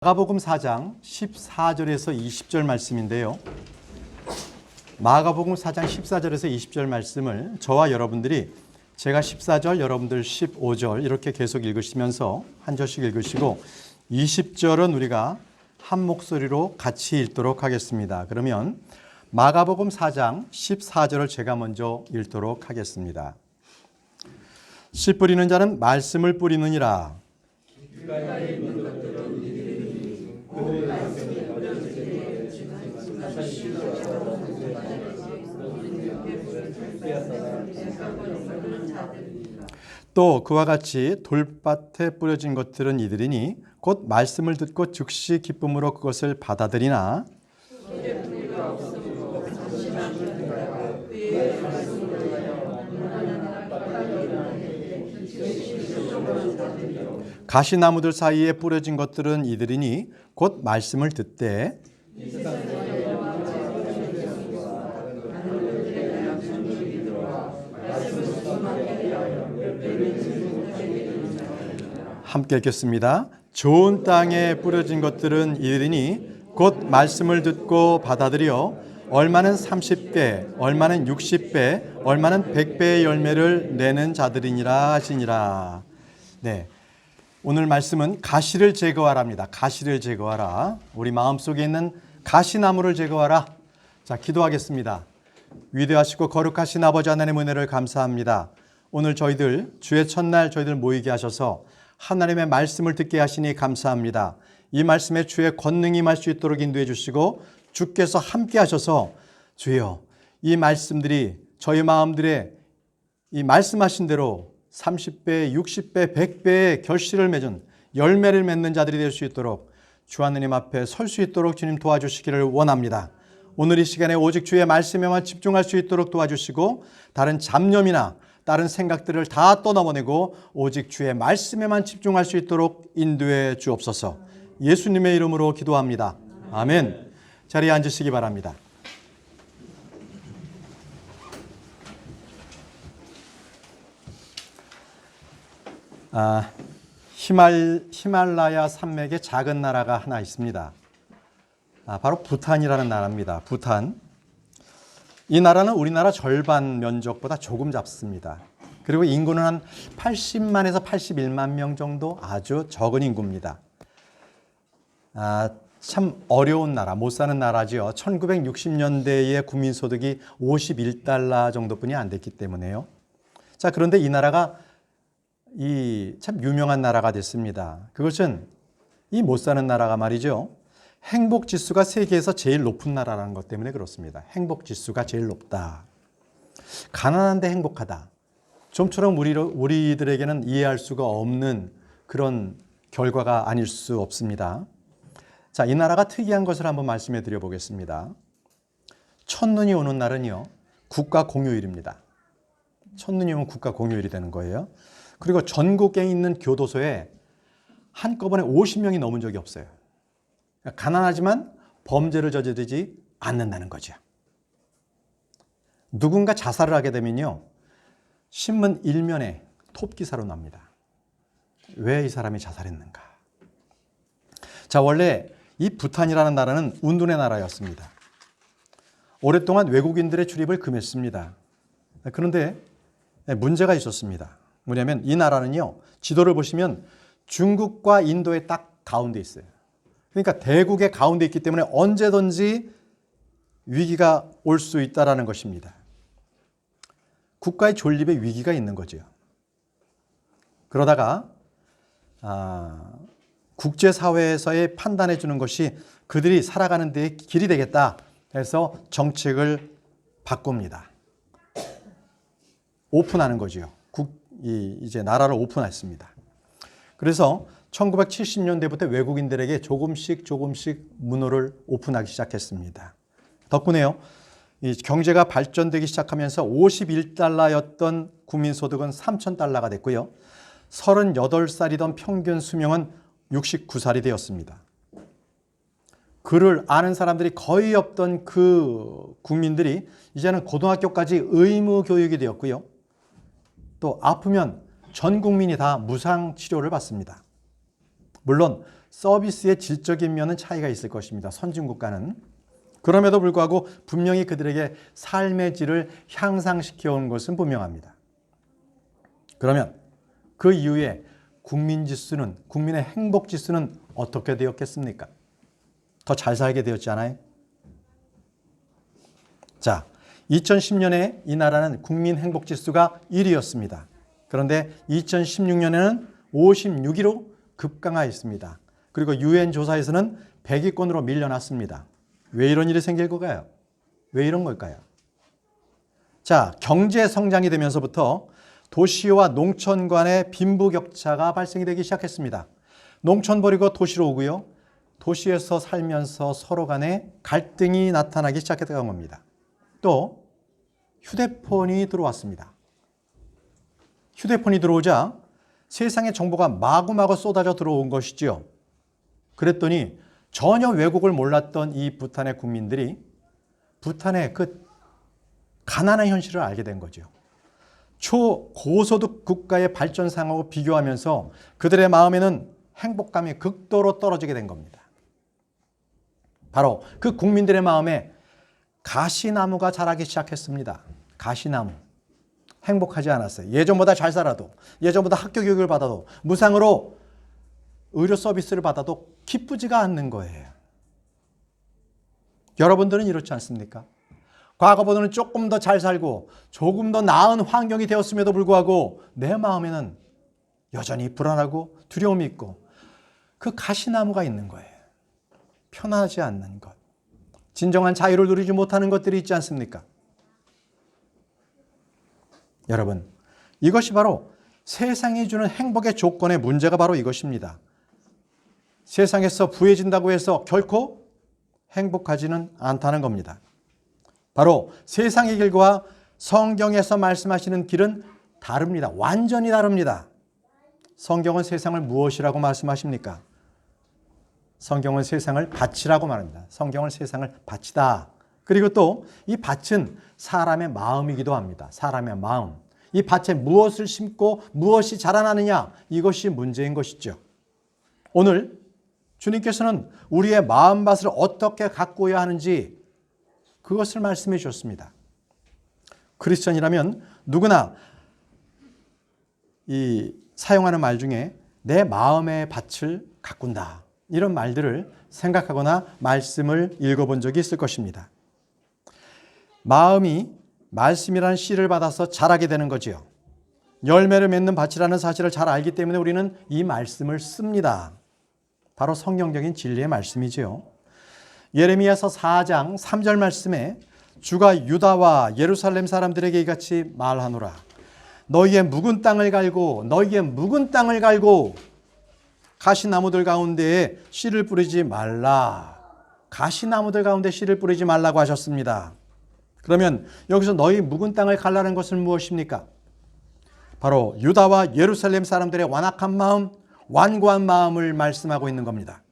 마가복음 4장 14절에서 20절 말씀인데요. 마가복음 4장 14절에서 20절 말씀을 저와 여러분들이 제가 14절, 여러분들 15절 이렇게 계속 읽으시면서 한 절씩 읽으시고 20절은 우리가 한 목소리로 같이 읽도록 하겠습니다. 그러면 마가복음 4장 14절을 제가 먼저 읽도록 하겠습니다. 씨 뿌리는 자는 말씀을 뿌리느니라. 또 그와 같이 돌밭에 뿌려진 것들은 이들이니 곧 말씀을 듣고 즉시 기쁨으로 그것을 받아들이나 가시나무들 사이에 뿌려진 것들은 이들이니 곧 말씀을 듣되 함께 읽겠습니다. 좋은 땅에 뿌려진 것들은 이들이니 곧 말씀을 듣고 받아들여 얼마는 30배, 얼마는 60배, 얼마는 100배의 열매를 내는 자들이니라 하시니라. 네, 오늘 말씀은 가시를 제거하라입니다. 가시를 제거하라. 우리 마음속에 있는 가시나무를 제거하라. 자, 기도하겠습니다. 위대하시고 거룩하신 아버지 하나님의 은혜를 감사합니다. 오늘 저희들 주의 첫날 저희들 모이게 하셔서 하나님의 말씀을 듣게 하시니 감사합니다. 이 말씀에 주의 권능이 임할 수 있도록 인도해 주시고 주께서 함께 하셔서 주여 이 말씀들이 저희 마음들에 이 말씀하신 대로 30배, 60배, 100배의 결실을 맺은 열매를 맺는 자들이 될 수 있도록 주 하나님 앞에 설 수 있도록 주님 도와주시기를 원합니다. 오늘 이 시간에 오직 주의 말씀에만 집중할 수 있도록 도와주시고 다른 잡념이나 다른 생각들을 다 떠나보내고 오직 주의 말씀에만 집중할 수 있도록 인도해 주옵소서. 예수님의 이름으로 기도합니다. 아멘. 자리에 앉으시기 바랍니다. 히말라야 산맥에 작은 나라가 하나 있습니다. 바로 부탄이라는 나라입니다. 부탄. 이 나라는 우리나라 절반 면적보다 조금 작습니다. 그리고 인구는 한 80만에서 81만 명 정도 아주 적은 인구입니다. 참 어려운 나라, 못 사는 나라죠. 1960년대에 국민소득이 51달러 정도뿐이 안 됐기 때문에요. 자, 그런데 이 나라가 참 유명한 나라가 됐습니다. 그것은 이 못 사는 나라가 말이죠. 행복지수가 세계에서 제일 높은 나라라는 것 때문에 그렇습니다. 행복지수가 제일 높다. 가난한데 행복하다. 좀처럼 우리들에게는 이해할 수가 없는 그런 결과가 아닐 수 없습니다. 자, 이 나라가 특이한 것을 한번 말씀해 드려 보겠습니다. 첫눈이 오는 날은요, 국가 공휴일입니다. 첫눈이 오면 국가 공휴일이 되는 거예요. 그리고 전국에 있는 교도소에 한꺼번에 50명이 넘은 적이 없어요. 가난하지만 범죄를 저지르지 않는다는 거죠. 누군가 자살을 하게 되면요, 신문 1면에 톱 기사로 납니다. 왜 이 사람이 자살했는가? 자, 원래 이 부탄이라는 나라는 운둔의 나라였습니다. 오랫동안 외국인들의 출입을 금했습니다. 그런데 문제가 있었습니다. 뭐냐면 이 나라는요, 지도를 보시면 중국과 인도의 딱 가운데 있어요. 그러니까 대국의 가운데 있기 때문에 언제든지 위기가 올 수 있다는 것입니다. 국가의 존립에 위기가 있는 거죠. 그러다가 국제사회에서의 판단해 주는 것이 그들이 살아가는 데의 길이 되겠다 해서 정책을 바꿉니다. 오픈하는 거죠. 이제 나라를 오픈했습니다. 그래서 1970년대부터 외국인들에게 조금씩 문호를 오픈하기 시작했습니다. 덕분에요, 이 경제가 발전되기 시작하면서 51달러였던 국민소득은 3,000달러가 됐고요. 38살이던 평균 수명은 69살이 되었습니다. 글을 아는 사람들이 거의 없던 그 국민들이 이제는 고등학교까지 의무 교육이 되었고요. 또 아프면 전 국민이 다 무상 치료를 받습니다. 물론 서비스의 질적인 면은 차이가 있을 것입니다. 선진국가는. 그럼에도 불구하고 분명히 그들에게 삶의 질을 향상시켜 온 것은 분명합니다. 그러면 그 이후에 국민의 행복 지수는 어떻게 되었겠습니까? 더 잘 살게 되었지 않아요? 자, 2010년에 이 나라는 국민 행복 지수가 1위였습니다. 그런데 2016년에는 56위로 급강하였습니다. 그리고 UN 조사에서는 100위권으로 밀려났습니다. 왜 이런 일이 생길 걸까요? 왜 이런 걸까요? 자, 경제 성장이 되면서부터 도시와 농촌 간의 빈부격차가 발생이 되기 시작했습니다. 농촌 버리고 도시로 오고요. 도시에서 살면서 서로 간에 갈등이 나타나기 시작했던 겁니다. 또 휴대폰이 들어왔습니다. 휴대폰이 들어오자 세상의 정보가 마구마구 쏟아져 들어온 것이지요. 그랬더니 전혀 왜곡을 몰랐던 이 부탄의 국민들이 부탄의 그 가난한 현실을 알게 된 거죠. 초고소득 국가의 발전상하고 비교하면서 그들의 마음에는 행복감이 극도로 떨어지게 된 겁니다. 바로 그 국민들의 마음에 가시나무가 자라기 시작했습니다. 가시나무. 행복하지 않았어요. 예전보다 잘 살아도, 예전보다 학교 교육을 받아도, 무상으로 의료 서비스를 받아도 기쁘지가 않는 거예요. 여러분들은 이렇지 않습니까? 과거보다는 조금 더 잘 살고 조금 더 나은 환경이 되었음에도 불구하고 내 마음에는 여전히 불안하고 두려움이 있고 그 가시나무가 있는 거예요. 편하지 않는 것. 진정한 자유를 누리지 못하는 것들이 있지 않습니까? 여러분, 이것이 바로 세상이 주는 행복의 조건의 문제가 바로 이것입니다. 세상에서 부해진다고 해서 결코 행복하지는 않다는 겁니다. 바로 세상의 길과 성경에서 말씀하시는 길은 다릅니다. 완전히 다릅니다. 성경은 세상을 무엇이라고 말씀하십니까? 성경은 세상을 밭이라고 말합니다. 성경은 세상을 밭이다. 그리고 또 이 밭은 사람의 마음이기도 합니다. 사람의 마음. 이 밭에 무엇을 심고 무엇이 자라나느냐, 이것이 문제인 것이죠. 오늘 주님께서는 우리의 마음밭을 어떻게 가꾸어야 하는지 그것을 말씀해 주셨습니다. 크리스천이라면 누구나 이 사용하는 말 중에 내 마음의 밭을 가꾼다, 이런 말들을 생각하거나 말씀을 읽어본 적이 있을 것입니다. 마음이 말씀이라는 씨를 받아서 자라게 되는 거지요. 열매를 맺는 밭이라는 사실을 잘 알기 때문에 우리는 이 말씀을 씁니다. 바로 성경적인 진리의 말씀이지요. 예레미야서 4장 3절 말씀에 주가 유다와 예루살렘 사람들에게 이같이 말하노라. 너희의 묵은 땅을 갈고 가시나무들 가운데에 씨를 뿌리지 말라. 가시나무들 가운데 씨를 뿌리지 말라고 하셨습니다. 그러면 여기서 너희 묵은 땅을 갈라는 것은 무엇입니까? 바로 유다와 예루살렘 사람들의 완악한 마음, 완고한 마음을 말씀하고 있는 겁니다.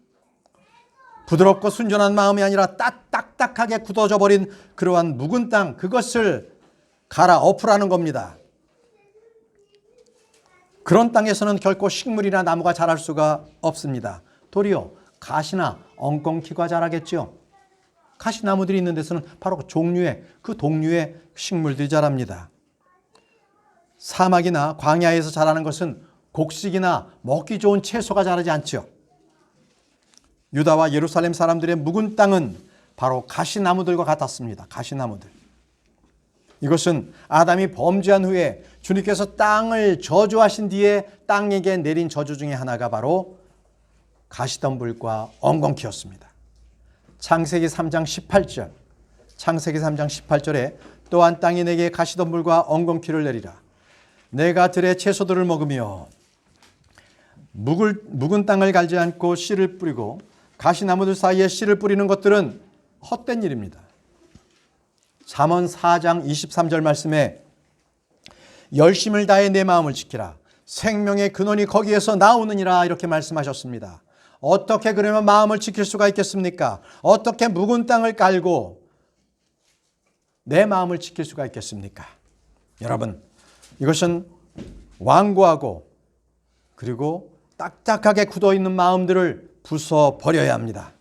부드럽고 순전한 마음이 아니라 딱딱하게 굳어져 버린 그러한 묵은 땅, 그것을 갈아엎으라는 겁니다. 그런 땅에서는 결코 식물이나 나무가 자랄 수가 없습니다. 도리어 가시나 엉겅퀴가 자라겠죠. 가시나무들이 있는 데서는 바로 그 동류의 식물들이 자랍니다. 사막이나 광야에서 자라는 것은 곡식이나 먹기 좋은 채소가 자라지 않죠. 유다와 예루살렘 사람들의 묵은 땅은 바로 가시나무들과 같았습니다. 가시나무들. 이것은 아담이 범죄한 후에 주님께서 땅을 저주하신 뒤에 땅에게 내린 저주 중에 하나가 바로 가시덤불과 엉겅퀴였습니다. 창세기 3장 18절에 또한 땅이 내게 가시덤불과 엉겅퀴를 내리라. 내가 들의 채소들을 먹으며 묵은 땅을 갈지 않고 씨를 뿌리고 가시나무들 사이에 씨를 뿌리는 것들은 헛된 일입니다. 잠언 4장 23절 말씀에 열심을 다해 내 마음을 지키라. 생명의 근원이 거기에서 나오느니라, 이렇게 말씀하셨습니다. 어떻게 그러면 마음을 지킬 수가 있겠습니까? 어떻게 묵은 땅을 깔고 내 마음을 지킬 수가 있겠습니까? 여러분, 이것은 완고하고 그리고 딱딱하게 굳어있는 마음들을 부숴 버려야 합니다.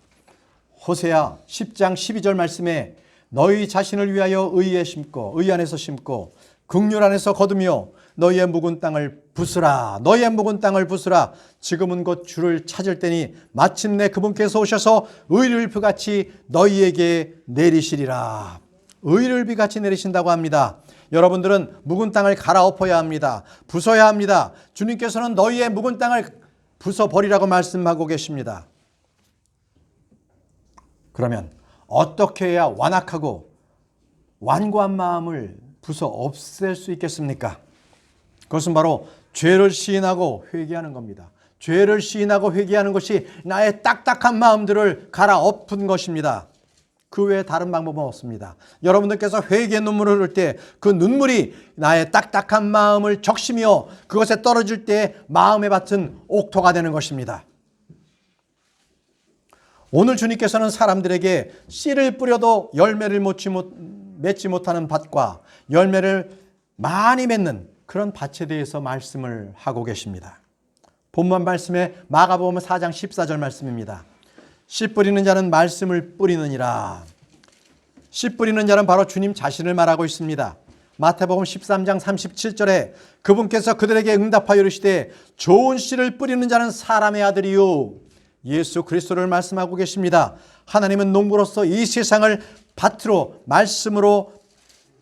호세아 10장 12절 말씀에 너희 자신을 위하여 의에 심고 의 안에서 심고 긍휼 안에서 거두며 너희의 묵은 땅을 부수라. 너희의 묵은 땅을 부수라. 지금은 곧 주를 찾을 때니 마침내 그분께서 오셔서 의를 비같이 너희에게 내리시리라. 의를 비같이 내리신다고 합니다. 여러분들은 묵은 땅을 갈아엎어야 합니다. 부숴야 합니다. 주님께서는 너희의 묵은 땅을 부숴버리라고 말씀하고 계십니다. 그러면 어떻게 해야 완악하고 완고한 마음을 부숴 없앨 수 있겠습니까? 그것은 바로 죄를 시인하고 회개하는 겁니다. 죄를 시인하고 회개하는 것이 나의 딱딱한 마음들을 갈아엎은 것입니다. 그 외에 다른 방법은 없습니다. 여러분들께서 회개의 눈물을 흘릴 때 그 눈물이 나의 딱딱한 마음을 적시며 그것에 떨어질 때 마음에 받은 옥토가 되는 것입니다. 오늘 주님께서는 사람들에게 씨를 뿌려도 열매를 맺지 못하는 밭과 열매를 많이 맺는 그런 밭에 대해서 말씀을 하고 계십니다. 본문 말씀에 마가복음 4장 14절 말씀입니다. 씨 뿌리는 자는 말씀을 뿌리느니라. 씨 뿌리는 자는 바로 주님 자신을 말하고 있습니다. 마태복음 13장 37절에 그분께서 그들에게 응답하여 이르시되 좋은 씨를 뿌리는 자는 사람의 아들이요 예수 그리스도를 말씀하고 계십니다. 하나님은 농부로서 이 세상을 밭으로 말씀으로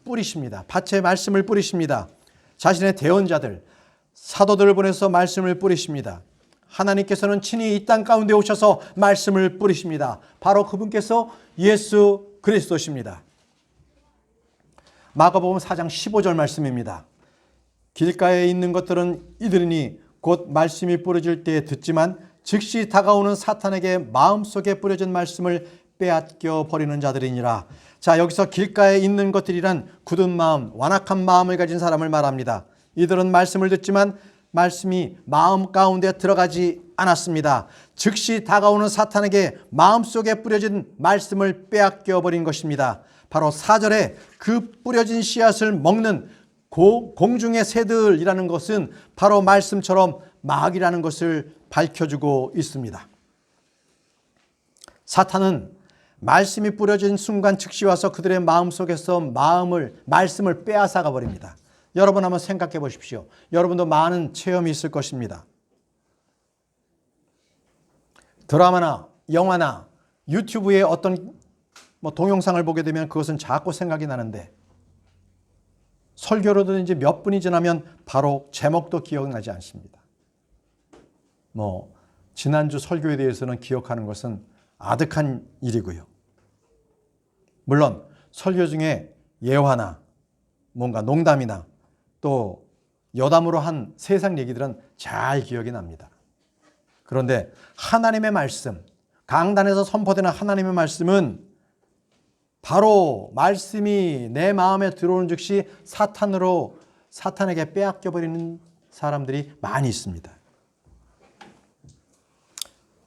뿌리십니다. 밭에 말씀을 뿌리십니다. 자신의 대언자들 사도들을 보내서 말씀을 뿌리십니다. 하나님께서는 친히 이 땅 가운데 오셔서 말씀을 뿌리십니다. 바로 그분께서 예수 그리스도십니다. 마가복음 4장 15절 말씀입니다. 길가에 있는 것들은 이들이니 곧 말씀이 뿌려질 때에 듣지만 즉시 다가오는 사탄에게 마음속에 뿌려진 말씀을 빼앗겨 버리는 자들이니라. 자, 여기서 길가에 있는 것들이란 굳은 마음, 완악한 마음을 가진 사람을 말합니다. 이들은 말씀을 듣지만 말씀이 마음 가운데 들어가지 않았습니다. 즉시 다가오는 사탄에게 마음속에 뿌려진 말씀을 빼앗겨 버린 것입니다. 바로 4절에 그 뿌려진 씨앗을 먹는 공중의 새들이라는 것은 바로 말씀처럼 마귀라는 것을 밝혀주고 있습니다. 사탄은 말씀이 뿌려진 순간 즉시 와서 그들의 마음속에서 말씀을 빼앗아가 버립니다. 여러분 한번 생각해 보십시오. 여러분도 많은 체험이 있을 것입니다. 드라마나 영화나 유튜브에 어떤 동영상을 보게 되면 그것은 자꾸 생각이 나는데 설교로 듣는지 몇 분이 지나면 바로 제목도 기억나지 않습니다. 지난주 설교에 대해서는 기억하는 것은 아득한 일이고요. 물론 설교 중에 예화나 뭔가 농담이나 또 여담으로 한 세상 얘기들은 잘 기억이 납니다. 그런데 하나님의 말씀, 강단에서 선포되는 하나님의 말씀은 바로 말씀이 내 마음에 들어오는 즉시 사탄에게 빼앗겨버리는 사람들이 많이 있습니다.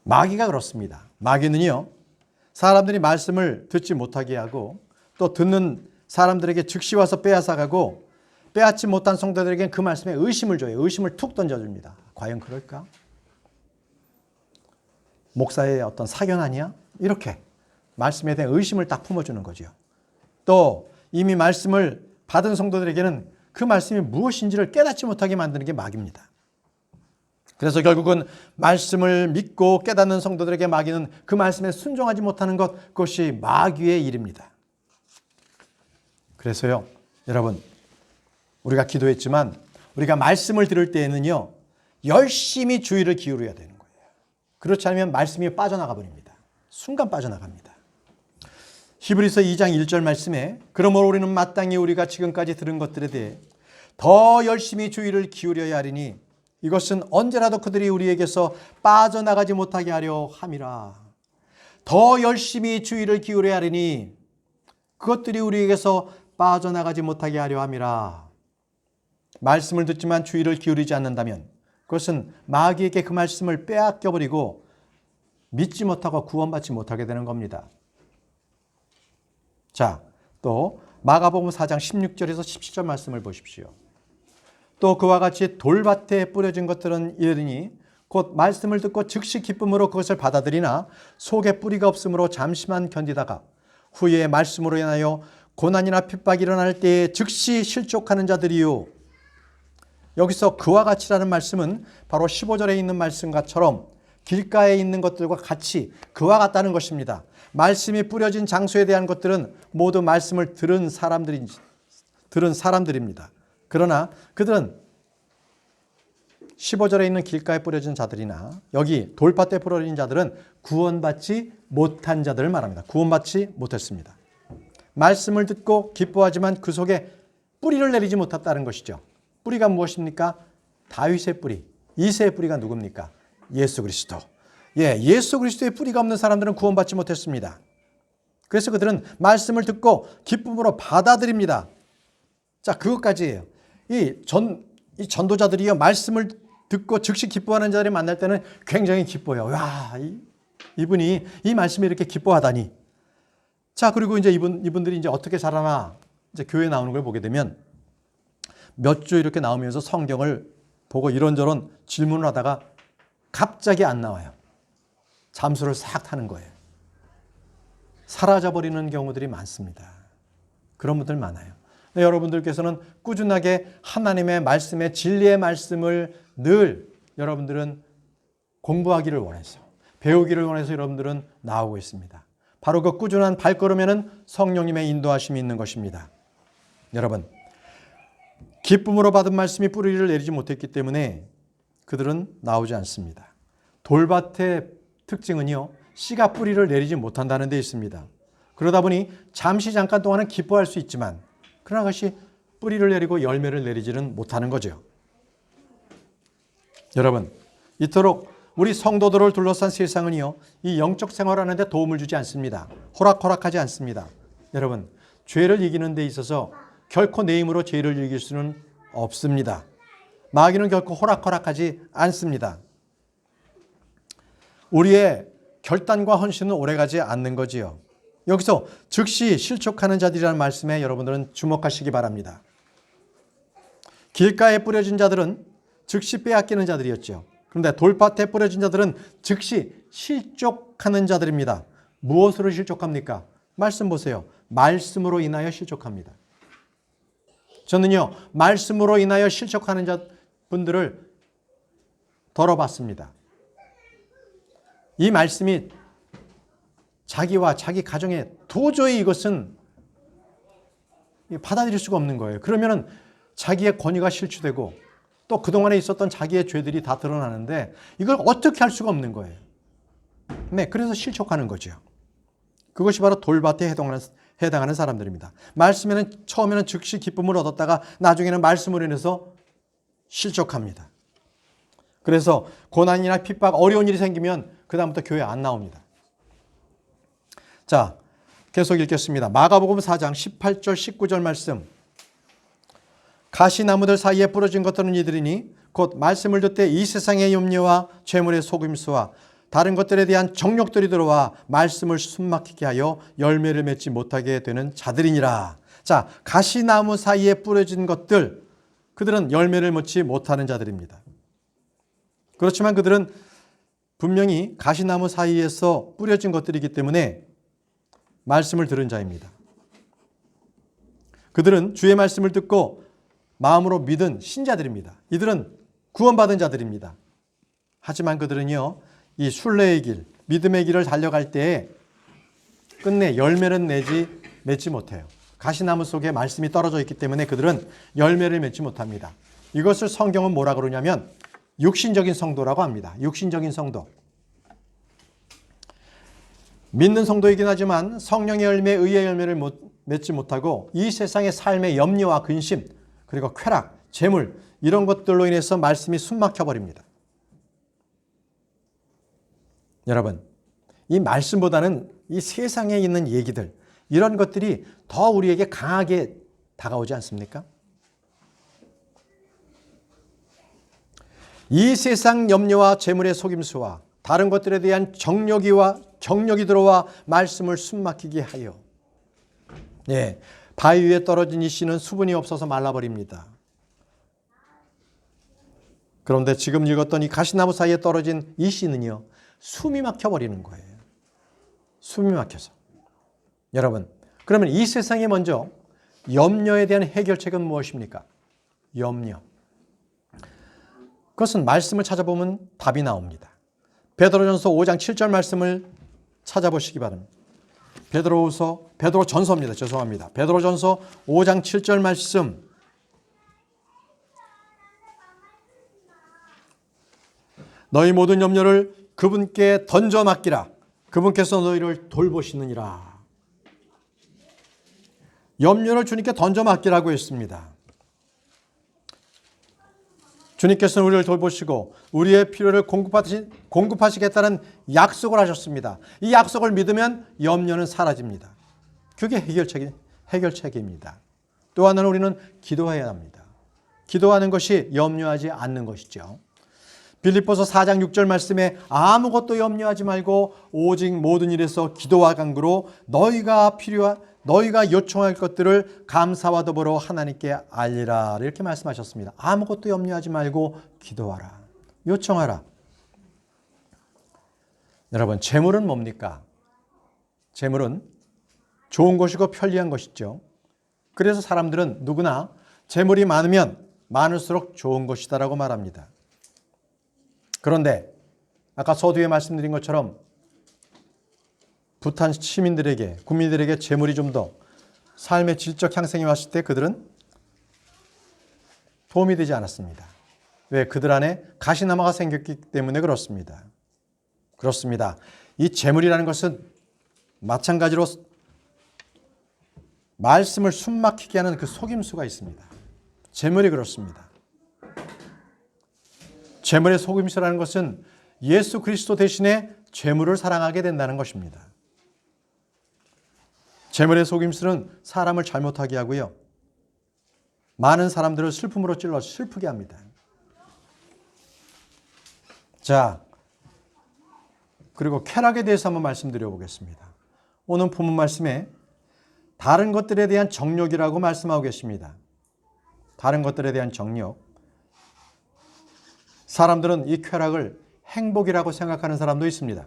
마귀가 그렇습니다. 마귀는요, 사람들이 말씀을 듣지 못하게 하고 또 듣는 사람들에게 즉시 와서 빼앗아가고 빼앗지 못한 성도들에게는 그 말씀에 의심을 줘요. 의심을 툭 던져줍니다. 과연 그럴까? 목사의 어떤 사견 아니야? 이렇게 말씀에 대한 의심을 딱 품어주는 거죠. 또 이미 말씀을 받은 성도들에게는 그 말씀이 무엇인지를 깨닫지 못하게 만드는 게 마귀입니다. 그래서 결국은 말씀을 믿고 깨닫는 성도들에게 마귀는 그 말씀에 순종하지 못하는 것, 그것이 마귀의 일입니다. 그래서요, 여러분, 우리가 기도했지만 우리가 말씀을 들을 때에는요, 열심히 주의를 기울여야 되는 거예요. 그렇지 않으면 말씀이 빠져나가 버립니다. 순간 빠져나갑니다. 히브리서 2장 1절 말씀에 그러므로 우리는 마땅히 우리가 지금까지 들은 것들에 대해 더 열심히 주의를 기울여야 하리니 이것은 언제라도 그들이 우리에게서 빠져나가지 못하게 하려 함이라. 더 열심히 주의를 기울여야 하리니 그것들이 우리에게서 빠져나가지 못하게 하려 함이라. 말씀을 듣지만 주의를 기울이지 않는다면 그것은 마귀에게 그 말씀을 빼앗겨버리고 믿지 못하고 구원받지 못하게 되는 겁니다. 자, 또 마가복음 4장 16절에서 17절 말씀을 보십시오. 또 그와 같이 돌밭에 뿌려진 것들은 이르니 곧 말씀을 듣고 즉시 기쁨으로 그것을 받아들이나 속에 뿌리가 없으므로 잠시만 견디다가 후에 말씀으로 인하여 고난이나 핍박이 일어날 때에 즉시 실족하는 자들이요. 여기서 그와 같이라는 말씀은 바로 15절에 있는 말씀과처럼 길가에 있는 것들과 같이 그와 같다는 것입니다. 말씀이 뿌려진 장소에 대한 것들은 모두 말씀을 들은 사람들입니다. 그러나 그들은 15절에 있는 길가에 뿌려진 자들이나 여기 돌밭에 뿌려진 자들은 구원받지 못한 자들을 말합니다. 구원받지 못했습니다. 말씀을 듣고 기뻐하지만 그 속에 뿌리를 내리지 못했다는 것이죠. 뿌리가 무엇입니까? 다윗의 뿌리, 이새의 뿌리가 누굽니까? 예수 그리스도. 예수 그리스도의 뿌리가 없는 사람들은 구원받지 못했습니다. 그래서 그들은 말씀을 듣고 기쁨으로 받아들입니다. 자, 그것까지예요. 이 전도자들이요, 말씀을 듣고 즉시 기뻐하는 자들이 만날 때는 굉장히 기뻐요. 와, 이분이 이 말씀에 이렇게 기뻐하다니. 자, 그리고 이제 이분들이 이제 어떻게 자라나 이제 교회에 나오는 걸 보게 되면 몇 주 이렇게 나오면서 성경을 보고 이런저런 질문을 하다가 갑자기 안 나와요. 잠수를 싹 타는 거예요. 사라져버리는 경우들이 많습니다. 그런 분들 많아요. 여러분들께서는 꾸준하게 하나님의 말씀의 진리의 말씀을 늘 여러분들은 공부하기를 원해서 배우기를 원해서 여러분들은 나오고 있습니다. 바로 그 꾸준한 발걸음에는 성령님의 인도하심이 있는 것입니다. 여러분, 기쁨으로 받은 말씀이 뿌리를 내리지 못했기 때문에 그들은 나오지 않습니다. 돌밭의 특징은요, 씨가 뿌리를 내리지 못한다는 데 있습니다. 그러다 보니 잠시 잠깐 동안은 기뻐할 수 있지만 그러나 그것이 뿌리를 내리고 열매를 내리지는 못하는 거죠. 여러분, 이토록 우리 성도들을 둘러싼 세상은요, 이 영적 생활하는 데 도움을 주지 않습니다. 호락호락하지 않습니다. 여러분, 죄를 이기는 데 있어서 결코 내 힘으로 죄를 이길 수는 없습니다. 마귀는 결코 호락호락하지 않습니다. 우리의 결단과 헌신은 오래가지 않는 거지요. 여기서 즉시 실족하는 자들이라는 말씀에 여러분들은 주목하시기 바랍니다. 길가에 뿌려진 자들은 즉시 빼앗기는 자들이었죠. 그런데 돌밭에 뿌려진 자들은 즉시 실족하는 자들입니다. 무엇으로 실족합니까? 말씀 보세요. 말씀으로 인하여 실족합니다. 저는요, 말씀으로 인하여 실족하는 분들을 덜어봤습니다. 이 말씀이 자기와 자기 가정에 도저히 이것은 받아들일 수가 없는 거예요. 그러면은 자기의 권위가 실추되고 또 그동안에 있었던 자기의 죄들이 다 드러나는데 이걸 어떻게 할 수가 없는 거예요. 네, 그래서 실족하는 거죠. 그것이 바로 돌밭에 해당하는 사람들입니다. 말씀에는 처음에는 즉시 기쁨을 얻었다가 나중에는 말씀으로 인해서 실족합니다. 그래서 고난이나 핍박, 어려운 일이 생기면 그 다음부터 교회 안 나옵니다. 자, 계속 읽겠습니다. 마가복음 4장 18절 19절 말씀. 가시나무들 사이에 부러진 것들은 이들이니 곧 말씀을 듣되 이 세상의 염려와 재물의 속임수와 다른 것들에 대한 정욕들이 들어와 말씀을 숨막히게 하여 열매를 맺지 못하게 되는 자들이니라. 자, 가시나무 사이에 뿌려진 것들, 그들은 열매를 맺지 못하는 자들입니다. 그렇지만 그들은 분명히 가시나무 사이에서 뿌려진 것들이기 때문에 말씀을 들은 자입니다. 그들은 주의 말씀을 듣고 마음으로 믿은 신자들입니다. 이들은 구원받은 자들입니다. 하지만 그들은요, 이 순례의 길, 믿음의 길을 달려갈 때에 끝내 열매는 맺지 못해요. 가시나무 속에 말씀이 떨어져 있기 때문에 그들은 열매를 맺지 못합니다. 이것을 성경은 뭐라 그러냐면 육신적인 성도라고 합니다. 육신적인 성도. 믿는 성도이긴 하지만 성령의 열매, 의의 열매를 맺지 못하고 이 세상의 삶의 염려와 근심, 그리고 쾌락, 재물 이런 것들로 인해서 말씀이 숨막혀 버립니다. 여러분, 이 말씀보다는 이 세상에 있는 얘기들, 이런 것들이 더 우리에게 강하게 다가오지 않습니까? 이 세상 염려와 재물의 속임수와 다른 것들에 대한 정욕이 들어와 말씀을 숨막히게 하여 바위 위에 떨어진 이 씨는 수분이 없어서 말라버립니다. 그런데 지금 읽었던 이 가시나무 사이에 떨어진 이 씨는요, 숨이 막혀버리는 거예요. 숨이 막혀서. 여러분, 그러면 이 세상에 먼저 염려에 대한 해결책은 무엇입니까? 염려. 그것은 말씀을 찾아보면 답이 나옵니다. 베드로전서 5장 7절 말씀을 찾아보시기 바랍니다. 베드로전서입니다. 죄송합니다. 베드로전서 5장 7절 말씀. 너희 모든 염려를 그분께 던져 맡기라. 그분께서 너희를 돌보시느니라. 염려를 주님께 던져 맡기라고 했습니다. 주님께서는 우리를 돌보시고 우리의 필요를 공급하시겠다는 약속을 하셨습니다. 이 약속을 믿으면 염려는 사라집니다. 그게 해결책입니다. 또 하나는 우리는 기도해야 합니다. 기도하는 것이 염려하지 않는 것이죠. 빌립보서 4장 6절 말씀에 아무것도 염려하지 말고 오직 모든 일에서 기도와 간구로 너희가 요청할 것들을 감사와 더불어 하나님께 알리라 이렇게 말씀하셨습니다. 아무것도 염려하지 말고 기도하라. 요청하라. 여러분, 재물은 뭡니까? 재물은 좋은 것이고 편리한 것이죠. 그래서 사람들은 누구나 재물이 많으면 많을수록 좋은 것이다라고 말합니다. 그런데 아까 서두에 말씀드린 것처럼 부탄 시민들에게, 국민들에게 재물이 좀 더 삶의 질적 향상이 왔을 때 그들은 도움이 되지 않았습니다. 왜? 그들 안에 가시나무가 생겼기 때문에 그렇습니다. 그렇습니다. 이 재물이라는 것은 마찬가지로 말씀을 숨막히게 하는 그 속임수가 있습니다. 재물이 그렇습니다. 재물의 속임수라는 것은 예수 그리스도 대신에 재물을 사랑하게 된다는 것입니다. 재물의 속임수는 사람을 잘못하게 하고요. 많은 사람들을 슬픔으로 찔러 슬프게 합니다. 자, 그리고 쾌락에 대해서 한번 말씀드려 보겠습니다. 오늘 본문 말씀에 다른 것들에 대한 정욕이라고 말씀하고 계십니다. 다른 것들에 대한 정욕. 사람들은 이 쾌락을 행복이라고 생각하는 사람도 있습니다.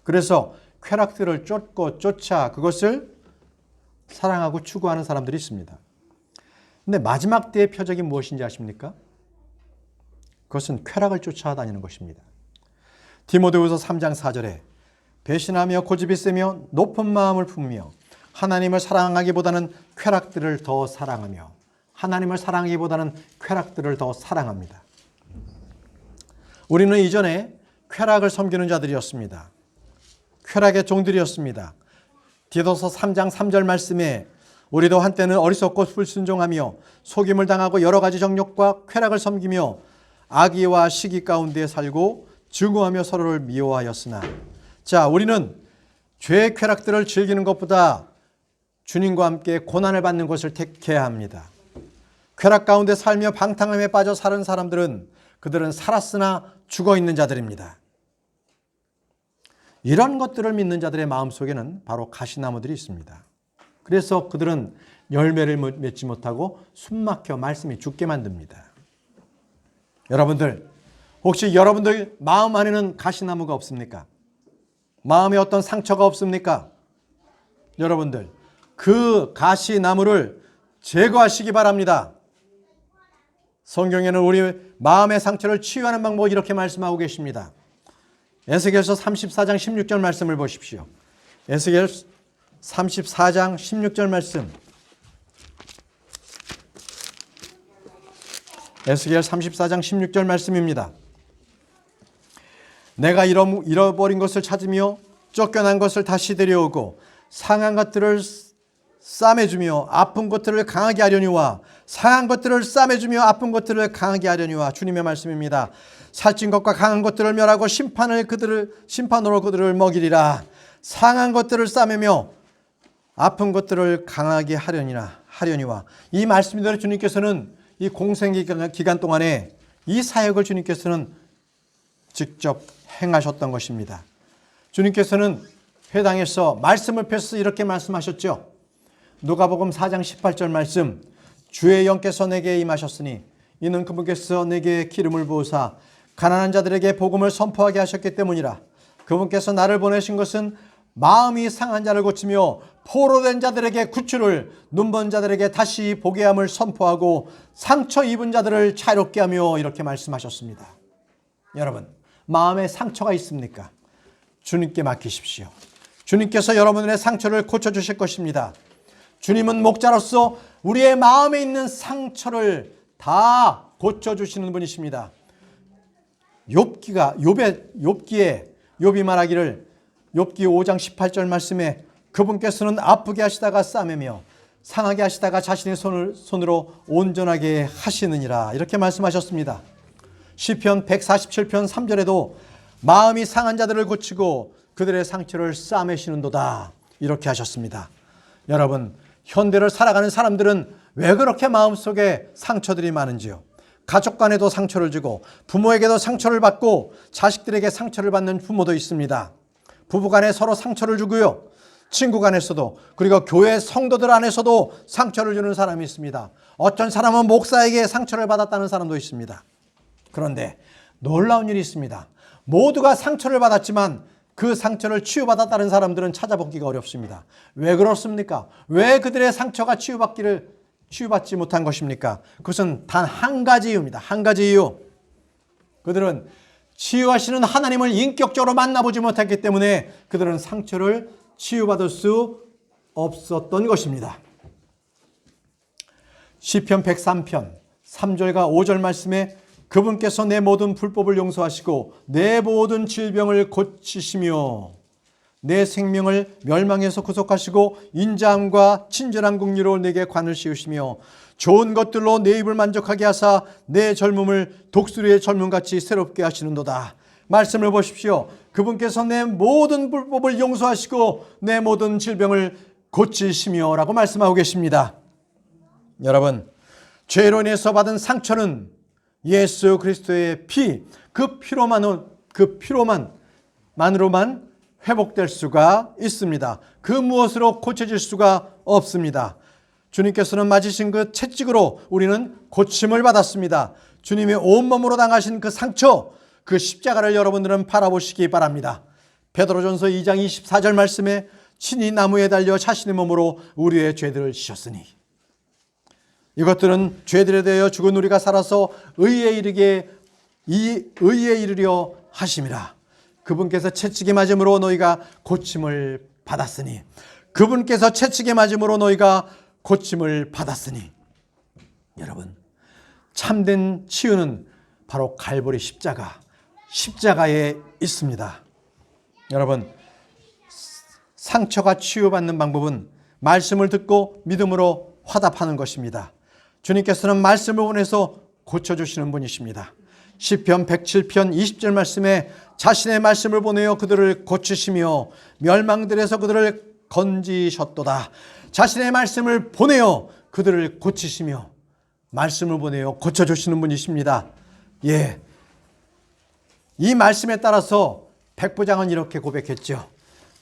그래서 쾌락들을 쫓아 그것을 사랑하고 추구하는 사람들이 있습니다. 근데 마지막 때의 표적이 무엇인지 아십니까? 그것은 쾌락을 쫓아다니는 것입니다. 디모데후서 3장 4절에 배신하며 고집이 세며 높은 마음을 품으며 하나님을 사랑하기보다는 쾌락들을 더 사랑하며 하나님을 사랑하기보다는 쾌락들을 더 사랑합니다. 우리는 이전에 쾌락을 섬기는 자들이었습니다. 쾌락의 종들이었습니다. 디도서 3장 3절 말씀에 우리도 한때는 어리석고 불순종하며 속임을 당하고 여러 가지 정욕과 쾌락을 섬기며 악의와 시기 가운데 살고 증오하며 서로를 미워하였으나 자, 우리는 죄의 쾌락들을 즐기는 것보다 주님과 함께 고난을 받는 것을 택해야 합니다. 쾌락 가운데 살며 방탕함에 빠져 사는 사람들은 그들은 살았으나 죽어있는 자들입니다. 이런 것들을 믿는 자들의 마음속에는 바로 가시나무들이 있습니다. 그래서 그들은 열매를 맺지 못하고 숨막혀 말씀이 죽게 만듭니다. 여러분들, 혹시 여러분들 마음 안에는 가시나무가 없습니까? 마음에 어떤 상처가 없습니까? 여러분들, 그 가시나무를 제거하시기 바랍니다. 성경에는 우리 마음의 상처를 치유하는 방법을 이렇게 말씀하고 계십니다. 에스겔서 34장 16절 말씀을 보십시오. 에스겔 34장 16절 말씀. 에스겔 34장 16절 말씀입니다. 내가 잃어버린 것을 찾으며 쫓겨난 것을 다시 데려오고 상한 것들을 싸매주며 아픈 것들을 강하게 하려니와 상한 것들을 싸매주며 아픈 것들을 강하게 하려니와 주님의 말씀입니다. 살찐 것과 강한 것들을 멸하고 심판으로 그들을 먹이리라. 상한 것들을 싸매며 아픈 것들을 강하게 하려니와 이 말씀대로 주님께서는 이 공생기간 동안에 이 사역을 주님께서는 직접 행하셨던 것입니다. 주님께서는 회당에서 말씀을 펴서 이렇게 말씀하셨죠. 누가복음 4장 18절 말씀, 주의 영께서 내게 임하셨으니 이는 그분께서 내게 기름을 부으사 가난한 자들에게 복음을 선포하게 하셨기 때문이라. 그분께서 나를 보내신 것은 마음이 상한 자를 고치며 포로된 자들에게 구출을, 눈먼 자들에게 다시 보게 함을 선포하고 상처 입은 자들을 자유롭게 하며, 이렇게 말씀하셨습니다. 여러분, 마음에 상처가 있습니까? 주님께 맡기십시오. 주님께서 여러분의 상처를 고쳐주실 것입니다. 주님은 목자로서 우리의 마음에 있는 상처를 다 고쳐주시는 분이십니다. 욥이 말하기를, 욥기 5장 18절 말씀에 그분께서는 아프게 하시다가 싸매며 상하게 하시다가 자신의 손으로 온전하게 하시느니라, 이렇게 말씀하셨습니다. 시편 147편 3절에도 마음이 상한 자들을 고치고 그들의 상처를 싸매시는도다, 이렇게 하셨습니다. 여러분, 현대를 살아가는 사람들은 왜 그렇게 마음속에 상처들이 많은지요? 가족 간에도 상처를 주고 부모에게도 상처를 받고 자식들에게 상처를 받는 부모도 있습니다. 부부 간에 서로 상처를 주고요, 친구 간에서도, 그리고 교회 성도들 안에서도 상처를 주는 사람이 있습니다. 어떤 사람은 목사에게 상처를 받았다는 사람도 있습니다. 그런데 놀라운 일이 있습니다. 모두가 상처를 받았지만 그 상처를 치유받았다는 사람들은 찾아보기가 어렵습니다. 왜 그렇습니까? 왜 그들의 상처가 치유받지 못한 것입니까? 그것은 단 한 가지 이유입니다. 한 가지 이유. 그들은 치유하시는 하나님을 인격적으로 만나보지 못했기 때문에 그들은 상처를 치유받을 수 없었던 것입니다. 시편 103편 3절과 5절 말씀에 그분께서 내 모든 불법을 용서하시고 내 모든 질병을 고치시며 내 생명을 멸망에서 구속하시고 인자함과 친절한 긍휼로 내게 관을 씌우시며 좋은 것들로 내 입을 만족하게 하사 내 젊음을 독수리의 젊음같이 새롭게 하시는도다. 말씀을 보십시오. 그분께서 내 모든 불법을 용서하시고 내 모든 질병을 고치시며 라고 말씀하고 계십니다. 여러분, 죄로 인해서 받은 상처는 예수 그리스도의 피, 그 피로만으로만 회복될 수가 있습니다. 그 무엇으로 고쳐질 수가 없습니다. 주님께서는 맞으신 그 채찍으로 우리는 고침을 받았습니다. 주님이 온몸으로 당하신 그 상처, 그 십자가를 여러분들은 바라보시기 바랍니다. 베드로전서 2장 24절 말씀에 친히 나무에 달려 자신의 몸으로 우리의 죄들을 지셨으니, 이것들은 죄들에 대하여 죽은 우리가 살아서 의에 이르려 하심이라. 그분께서 채찍에 맞음으로 너희가 고침을 받았으니, 그분께서 채찍에 맞음으로 너희가 고침을 받았으니. 여러분, 참된 치유는 바로 갈보리 십자가에 있습니다. 여러분, 상처가 치유받는 방법은 말씀을 듣고 믿음으로 화답하는 것입니다. 주님께서는 말씀을 보내서 고쳐주시는 분이십니다. 시편 107편 20절 말씀에 자신의 말씀을 보내어 그들을 고치시며 멸망들에서 그들을 건지셨도다. 자신의 말씀을 보내어 그들을 고치시며 말씀을 보내어 고쳐주시는 분이십니다. 예, 이 말씀에 따라서 백부장은 이렇게 고백했죠.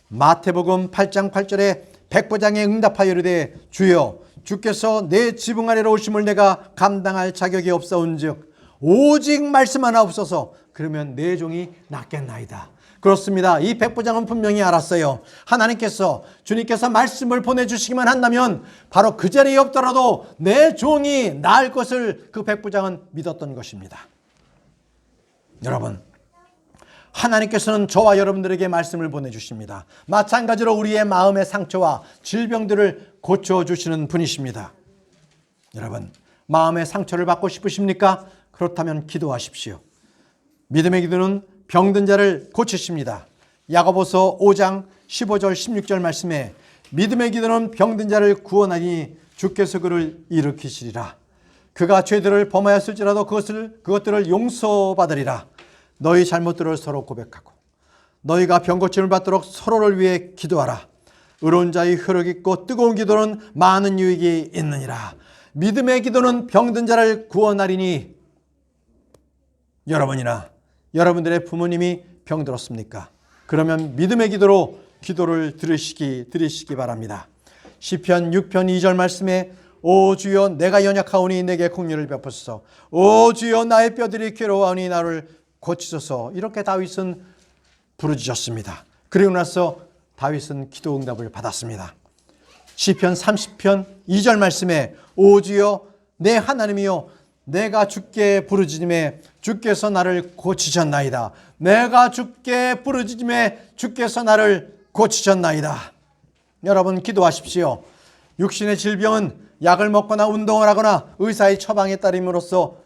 마태복음 8장 8절에 백부장에 응답하여 이르되 주여 주께서 내 지붕 아래로 오심을 내가 감당할 자격이 없사온즉 오직 말씀 하나 없어서 그러면 내 종이 낫겠나이다. 그렇습니다. 이 백부장은 분명히 알았어요. 주님께서 말씀을 보내주시기만 한다면 바로 그 자리에 없더라도 내 종이 나을 것을 그 백부장은 믿었던 것입니다. 여러분, 하나님께서는 저와 여러분들에게 말씀을 보내주십니다. 마찬가지로 우리의 마음의 상처와 질병들을 고쳐주시는 분이십니다. 여러분, 마음의 상처를 받고 싶으십니까? 그렇다면 기도하십시오. 믿음의 기도는 병든 자를 고치십니다. 야고보서 5장 15절 16절 말씀에 믿음의 기도는 병든 자를 구원하니 주께서 그를 일으키시리라. 그가 죄들을 범하였을지라도 그것들을 용서받으리라. 너희 잘못들을 서로 고백하고 너희가 병 고침을 받도록 서로를 위해 기도하라. 의로운 자의 효력 있고 뜨거운 기도는 많은 유익이 있느니라. 믿음의 기도는 병든 자를 구원하리니. 여러분이나 여러분들의 부모님이 병들었습니까? 그러면 믿음의 기도로 기도를 드리시기 바랍니다. 시편 6편 2절 말씀에 오 주여 내가 연약하오니 내게 긍휼을 베푸소서. 오 주여 나의 뼈들이 괴로워하니 나를 고치소서. 이렇게 다윗은 부르짖었습니다. 그리고 나서 다윗은 기도 응답을 받았습니다. 시편 30편 2절 말씀에 오 주여 내 하나님이여 내가 주께 부르짖음에 주께서 나를 고치셨나이다. 내가 주께 부르짖음에 주께서 나를 고치셨나이다. 여러분 기도하십시오. 육신의 질병은 약을 먹거나 운동을 하거나 의사의 처방에 따름으로써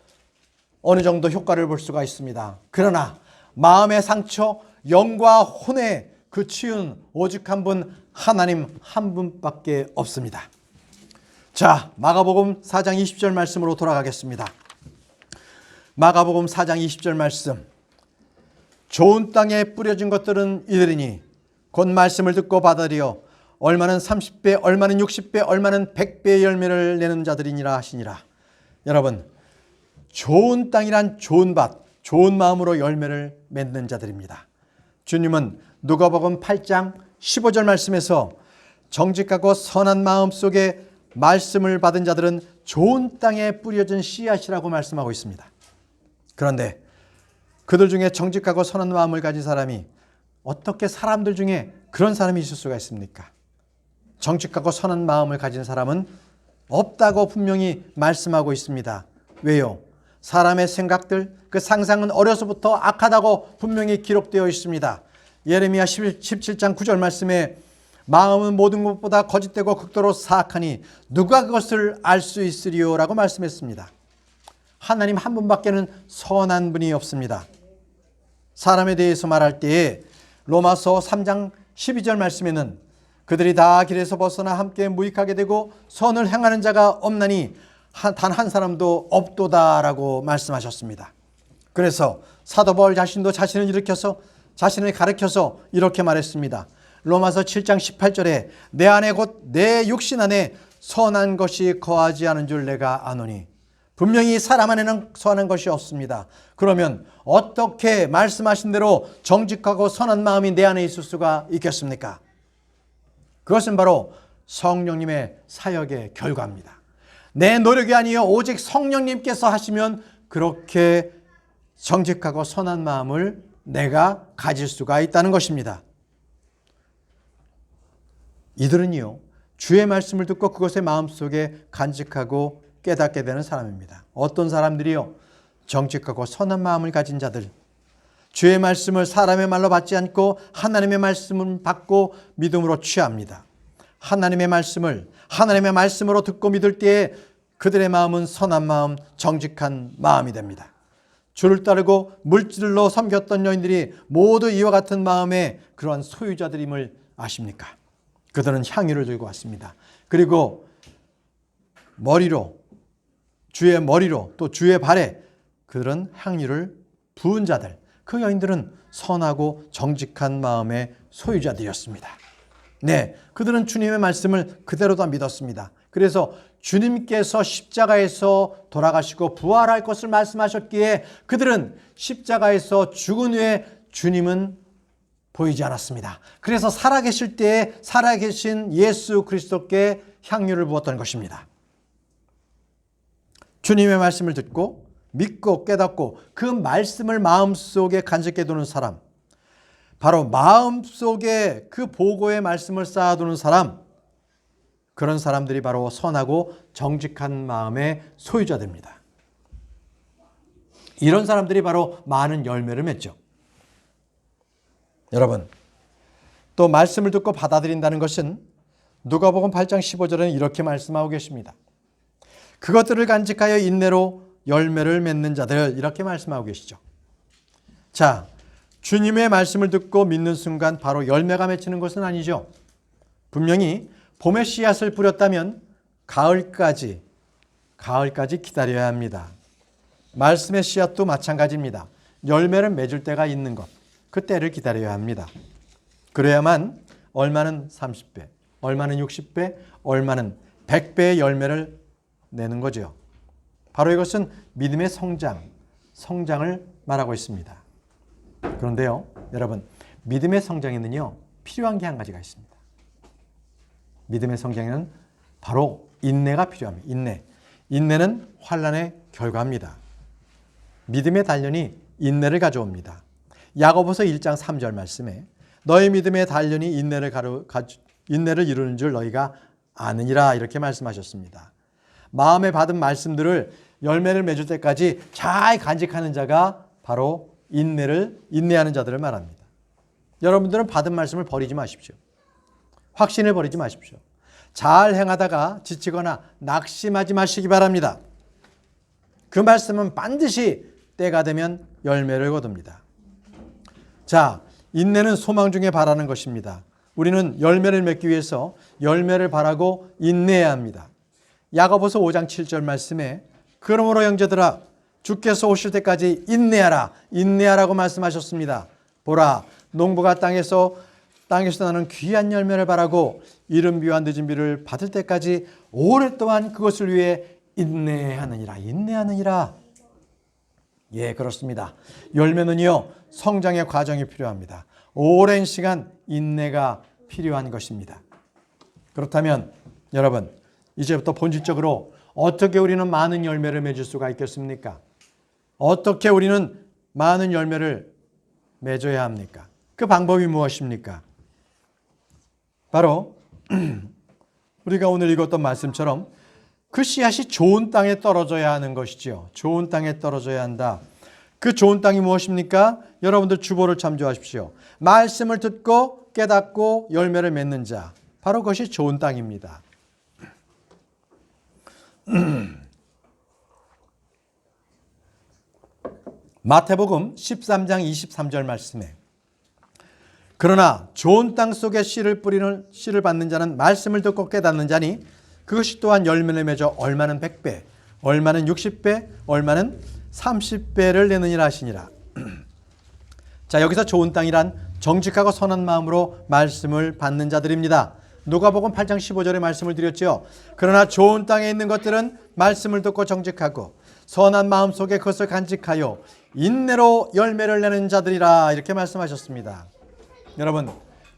어느 정도 효과를 볼 수가 있습니다. 그러나 마음의 상처, 영과 혼의 그 치유는 오직 한 분, 하나님 한 분밖에 없습니다. 자, 마가복음 4장 20절 말씀으로 돌아가겠습니다. 마가복음 4장 20절 말씀. 좋은 땅에 뿌려진 것들은 이들이니 곧 말씀을 듣고 받아들여 얼마는 30배, 얼마는 60배, 얼마는 100배의 열매를 내는 자들이니라 하시니라. 여러분, 좋은 땅이란 좋은 밭, 좋은 마음으로 열매를 맺는 자들입니다. 주님은 누가복음 8장 15절 말씀에서 정직하고 선한 마음 속에 말씀을 받은 자들은 좋은 땅에 뿌려진 씨앗이라고 말씀하고 있습니다. 그런데 그들 중에 정직하고 선한 마음을 가진 사람이 어떻게 사람들 중에 그런 사람이 있을 수가 있습니까? 정직하고 선한 마음을 가진 사람은 없다고 분명히 말씀하고 있습니다. 왜요? 사람의 생각들, 그 상상은 어려서부터 악하다고 분명히 기록되어 있습니다. 예레미야 17장 9절 말씀에 마음은 모든 것보다 거짓되고 극도로 사악하니 누가 그것을 알 수 있으리요? 라고 말씀했습니다. 하나님 한 분밖에는 선한 분이 없습니다. 사람에 대해서 말할 때에 로마서 3장 12절 말씀에는 그들이 다 길에서 벗어나 함께 무익하게 되고 선을 행하는 자가 없나니 단 한 사람도 없도다라고 말씀하셨습니다. 그래서 사도 바울 자신도 자신을 가르쳐서 이렇게 말했습니다. 로마서 7장 18절에 내 안에 곧 내 육신 안에 선한 것이 거하지 않은 줄 내가 아노니. 분명히 사람 안에는 선한 것이 없습니다. 그러면 어떻게 말씀하신 대로 정직하고 선한 마음이 내 안에 있을 수가 있겠습니까? 그것은 바로 성령님의 사역의 결과입니다. 내 노력이 아니요 오직 성령님께서 하시면 그렇게 정직하고 선한 마음을 내가 가질 수가 있다는 것입니다. 이들은요 주의 말씀을 듣고 그것의 마음속에 간직하고 깨닫게 되는 사람입니다. 어떤 사람들이요? 정직하고 선한 마음을 가진 자들, 주의 말씀을 사람의 말로 받지 않고 하나님의 말씀을 받고 믿음으로 취합니다. 하나님의 말씀으로 듣고 믿을 때에 그들의 마음은 선한 마음, 정직한 마음이 됩니다. 주를 따르고 물질로 섬겼던 여인들이 모두 이와 같은 마음의 그러한 소유자들임을 아십니까? 그들은 향유를 들고 왔습니다. 그리고 주의 머리로 또 주의 발에 그들은 향유를 부은 자들, 그 여인들은 선하고 정직한 마음의 소유자들이었습니다. 네, 그들은 주님의 말씀을 그대로 다 믿었습니다. 그래서 주님께서 십자가에서 돌아가시고 부활할 것을 말씀하셨기에 그들은 십자가에서 죽은 후에 주님은 보이지 않았습니다. 그래서 살아계실 때에 살아계신 예수 그리스도께 향유를 부었던 것입니다. 주님의 말씀을 듣고 믿고 깨닫고 그 말씀을 마음속에 간직해 두는 사람, 바로 마음속에 그 보고의 말씀을 쌓아두는 사람, 그런 사람들이 바로 선하고 정직한 마음의 소유자들입니다. 이런 사람들이 바로 많은 열매를 맺죠. 여러분, 또 말씀을 듣고 받아들인다는 것은 누가복음 8장 15절에는 이렇게 말씀하고 계십니다. 그것들을 간직하여 인내로 열매를 맺는 자들, 이렇게 말씀하고 계시죠. 자, 주님의 말씀을 듣고 믿는 순간 바로 열매가 맺히는 것은 아니죠. 분명히 봄에 씨앗을 뿌렸다면 가을까지 기다려야 합니다. 말씀의 씨앗도 마찬가지입니다. 열매를 맺을 때가 있는 것, 그 때를 기다려야 합니다. 그래야만 얼마는 30배, 얼마는 60배, 얼마는 100배의 열매를 내는 거죠. 바로 이것은 믿음의 성장을 말하고 있습니다. 그런데요, 여러분, 믿음의 성장에는요 필요한 게 한 가지가 있습니다. 믿음의 성장에는 바로 인내가 필요합니다. 인내는 환난의 결과입니다. 믿음의 단련이 인내를 가져옵니다. 야고보서 1장 3절 말씀에 너희 믿음의 단련이 인내를 이루는 줄 너희가 아느니라 이렇게 말씀하셨습니다. 마음에 받은 말씀들을 열매를 맺을 때까지 잘 간직하는 자가 바로 인내하는 자들을 말합니다. 여러분들은 받은 말씀을 버리지 마십시오. 확신을 버리지 마십시오. 잘 행하다가 지치거나 낙심하지 마시기 바랍니다. 그 말씀은 반드시 때가 되면 열매를 거둡니다. 자, 인내는 소망 중에 바라는 것입니다. 우리는 열매를 맺기 위해서 열매를 바라고 인내해야 합니다. 야고보서 5장 7절 말씀에 그러므로 형제들아 주께서 오실 때까지 인내하라고 말씀하셨습니다. 보라 농부가 땅에서 나는 귀한 열매를 바라고 이른 비와 늦은 비를 받을 때까지 오랫동안 그것을 위해 인내하느니라. 예, 그렇습니다. 열매는요, 성장의 과정이 필요합니다. 오랜 시간 인내가 필요한 것입니다. 그렇다면 여러분, 이제부터 본질적으로 어떻게 우리는 많은 열매를 맺을 수가 있겠습니까? 어떻게 우리는 많은 열매를 맺어야 합니까? 그 방법이 무엇입니까? 바로 우리가 오늘 읽었던 말씀처럼 그 씨앗이 좋은 땅에 떨어져야 하는 것이지요. 좋은 땅에 떨어져야 한다. 그 좋은 땅이 무엇입니까? 여러분들 주보를 참조하십시오. 말씀을 듣고 깨닫고 열매를 맺는 자. 바로 그것이 좋은 땅입니다. 마태복음 13장 23절 말씀에 그러나 좋은 땅 속에 씨를 받는 자는 말씀을 듣고 깨닫는 자니 그것이 또한 열매를 맺어 얼마는 100배, 얼마는 60배, 얼마는 30배를 내느니라 하시니라. 자, 여기서 좋은 땅이란 정직하고 선한 마음으로 말씀을 받는 자들입니다. 누가복음 8장 15절의 말씀을 드렸죠. 그러나 좋은 땅에 있는 것들은 말씀을 듣고 정직하고 선한 마음 속에 그것을 간직하여 인내로 열매를 내는 자들이라 이렇게 말씀하셨습니다. 여러분,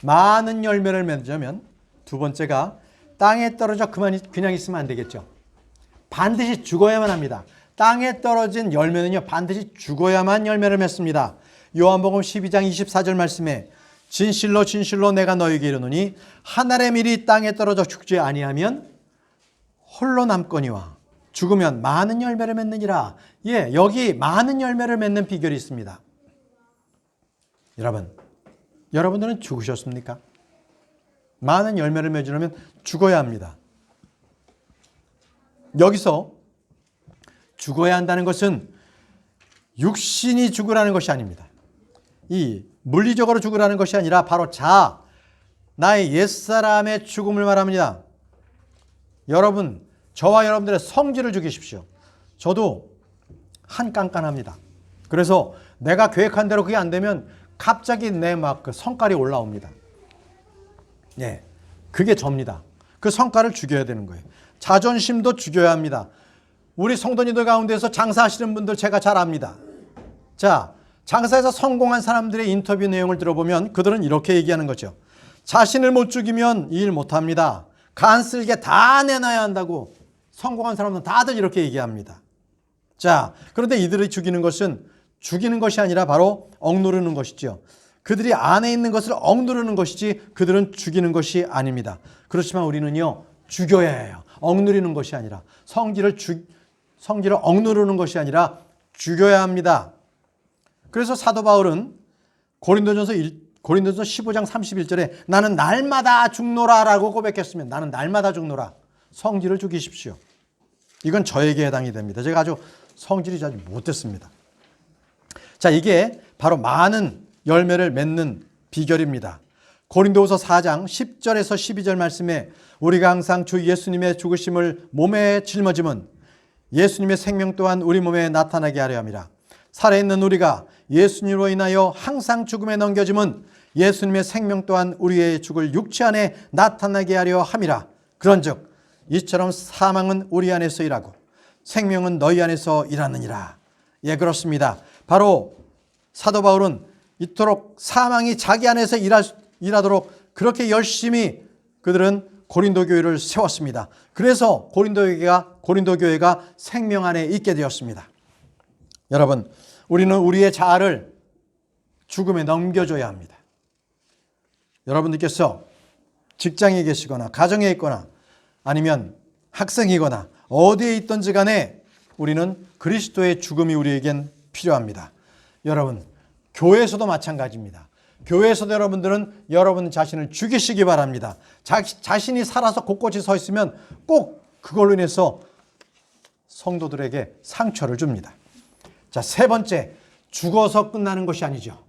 많은 열매를 맺으려면 두 번째가 땅에 떨어져 그냥 있으면 안 되겠죠. 반드시 죽어야만 합니다. 땅에 떨어진 열매는요, 반드시 죽어야만 열매를 맺습니다. 요한복음 12장 24절 말씀에 진실로 진실로 내가 너에게 이르노니 한 알의 밀이 땅에 떨어져 죽지 아니하면 홀로 남거니와 죽으면 많은 열매를 맺느니라. 예, 여기 많은 열매를 맺는 비결이 있습니다. 여러분들은 죽으셨습니까? 많은 열매를 맺으려면 죽어야 합니다. 여기서 죽어야 한다는 것은 육신이 죽으라는 것이 아닙니다. 이 물리적으로 죽으라는 것이 아니라 바로 나의 옛사람의 죽음을 말합니다. 여러분, 저와 여러분들의 성질을 죽이십시오. 저도 깐깐합니다. 그래서 내가 계획한 대로 그게 안 되면 갑자기 내 그 성깔이 올라옵니다. 예, 그게 접니다. 그 성깔을 죽여야 되는 거예요. 자존심도 죽여야 합니다. 우리 성도님들 가운데서 장사하시는 분들 제가 잘 압니다. 자, 장사에서 성공한 사람들의 인터뷰 내용을 들어보면 그들은 이렇게 얘기하는 거죠. 자신을 못 죽이면 이 일 못합니다. 간 쓸게 다 내놔야 한다고 성공한 사람들은 다들 이렇게 얘기합니다. 자, 그런데 이들이 죽이는 것이 아니라 바로 억누르는 것이죠. 그들이 안에 있는 것을 억누르는 것이지 그들은 죽이는 것이 아닙니다. 그렇지만 우리는요, 죽여야 해요. 억누르는 것이 아니라 성질을 억누르는 것이 아니라 죽여야 합니다. 그래서 사도 바울은 고린도전서 15장 31절에 나는 날마다 죽노라라고 고백했으면 나는 날마다 죽노라. 성질을 죽이십시오. 이건 저에게 해당이 됩니다. 제가 아주 성질이 아주 못됐습니다. 자, 이게 바로 많은 열매를 맺는 비결입니다. 고린도후서 4장 10절에서 12절 말씀에 우리가 항상 주 예수님의 죽으심을 몸에 짊어짐은 예수님의 생명 또한 우리 몸에 나타나게 하려 함이라. 살아있는 우리가 예수님으로 인하여 항상 죽음에 넘겨짐은 예수님의 생명 또한 우리의 죽을 육체 안에 나타나게 하려 함이라. 그런즉 이처럼 사망은 우리 안에서 일하고 생명은 너희 안에서 일하느니라. 예, 그렇습니다. 바로 사도 바울은 이토록 사망이 자기 안에서 일하도록 그렇게 열심히 그들은 고린도 교회를 세웠습니다. 그래서 고린도 교회가 생명 안에 있게 되었습니다. 여러분, 우리는 우리의 자아를 죽음에 넘겨줘야 합니다. 여러분들께서 직장에 계시거나 가정에 있거나 아니면 학생이거나 어디에 있든지 간에 우리는 그리스도의 죽음이 우리에겐 필요합니다. 여러분, 교회에서도 마찬가지입니다. 교회에서도 여러분들은 여러분 자신을 죽이시기 바랍니다. 자신이 살아서 곳곳이 서 있으면 꼭 그걸로 인해서 성도들에게 상처를 줍니다. 자, 세 번째, 죽어서 끝나는 것이 아니죠.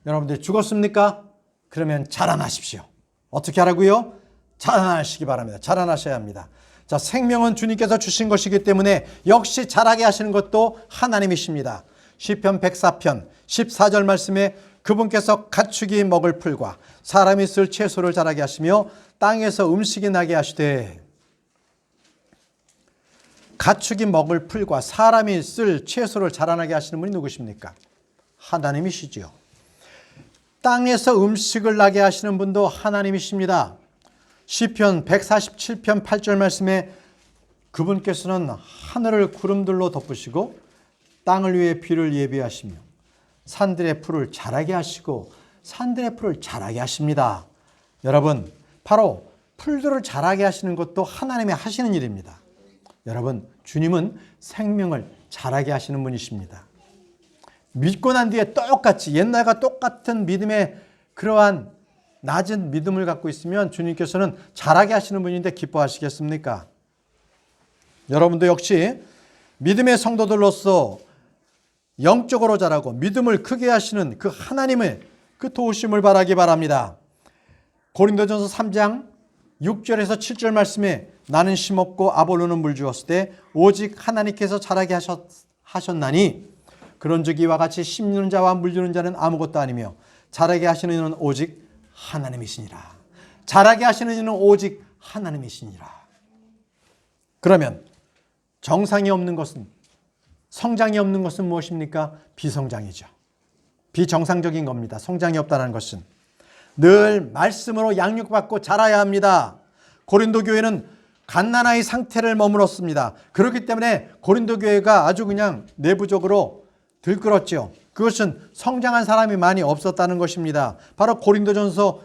여러분들 죽었습니까? 그러면 자라나십시오. 어떻게 하라고요? 자라나시기 바랍니다. 자라나셔야 합니다. 자, 생명은 주님께서 주신 것이기 때문에 역시 자라게 하시는 것도 하나님이십니다. 시편 104편 14절 말씀에 그분께서 가축이 먹을 풀과 사람이 쓸 채소를 자라게 하시며 땅에서 음식이 나게 하시되, 가축이 먹을 풀과 사람이 쓸 채소를 자라나게 하시는 분이 누구십니까? 하나님이시지요. 땅에서 음식을 나게 하시는 분도 하나님이십니다. 시편 147편 8절 말씀에 그분께서는 하늘을 구름들로 덮으시고 땅을 위해 비를 예비하시며 산들의 풀을 자라게 하시고 산들의 풀을 자라게 하십니다. 여러분, 바로 풀들을 자라게 하시는 것도 하나님이 하시는 일입니다. 여러분, 주님은 생명을 자라게 하시는 분이십니다. 믿고 난 뒤에 똑같이 옛날과 똑같은 믿음의 그러한 낮은 믿음을 갖고 있으면 주님께서는 자라게 하시는 분인데 기뻐하시겠습니까? 여러분도 역시 믿음의 성도들로서 영적으로 자라고 믿음을 크게 하시는 그 하나님의 그 도우심을 바라기 바랍니다. 고린도전서 3장 6절에서 7절 말씀에 나는 심었고 아볼로는 물 주었을 때 오직 하나님께서 자라게 하셨나니 그런즉 이와 같이 심는 자와 물 주는 자는 아무것도 아니며 자라게 하시는 이는 오직 하나님이시니라. 자라게 하시는 이는 오직 하나님이시니라. 그러면 정상이 없는 것은, 성장이 없는 것은 무엇입니까? 비성장이죠. 비정상적인 겁니다. 성장이 없다는 것은. 늘 말씀으로 양육받고 자라야 합니다. 고린도 교회는 갓난아이 상태를 머물었습니다. 그렇기 때문에 고린도 교회가 아주 그냥 내부적으로 들끓었죠. 그것은 성장한 사람이 많이 없었다는 것입니다. 바로 고린도전서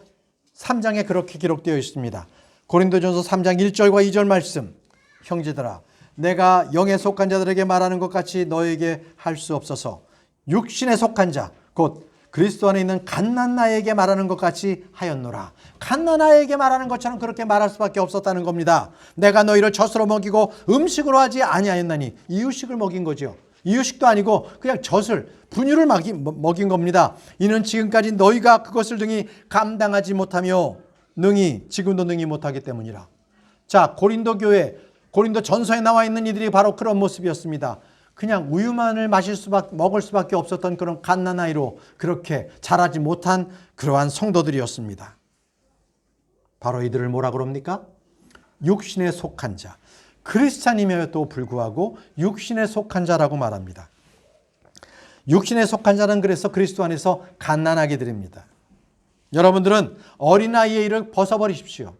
3장에 그렇게 기록되어 있습니다. 고린도전서 3장 1절과 2절 말씀. 형제들아, 내가 영에 속한 자들에게 말하는 것 같이 너에게 할 수 없어서 육신에 속한 자, 곧 그리스도 안에 있는 갓난아이에게 말하는 것 같이 하였노라. 갓난아이에게 말하는 것처럼 그렇게 말할 수밖에 없었다는 겁니다. 내가 너희를 젖으로 먹이고 음식으로 하지 아니하였나니, 이유식을 먹인 거죠. 이유식도 아니고 그냥 젖을, 분유를 먹인 겁니다. 이는 지금까지 너희가 그것을 능히 감당하지 못하며 지금도 능히 못하기 때문이라. 자, 고린도 교회, 고린도 전서에 나와 있는 이들이 바로 그런 모습이었습니다. 그냥 우유만을 먹을 수밖에 없었던 그런 갓난아이로 그렇게 자라지 못한 그러한 성도들이었습니다. 바로 이들을 뭐라 그럽니까? 육신에 속한 자. 크리스찬임에도 불구하고 육신에 속한 자라고 말합니다. 육신에 속한 자는 그래서 그리스도 안에서 갓난아기들입니다. 여러분들은 어린아이의 일을 벗어버리십시오.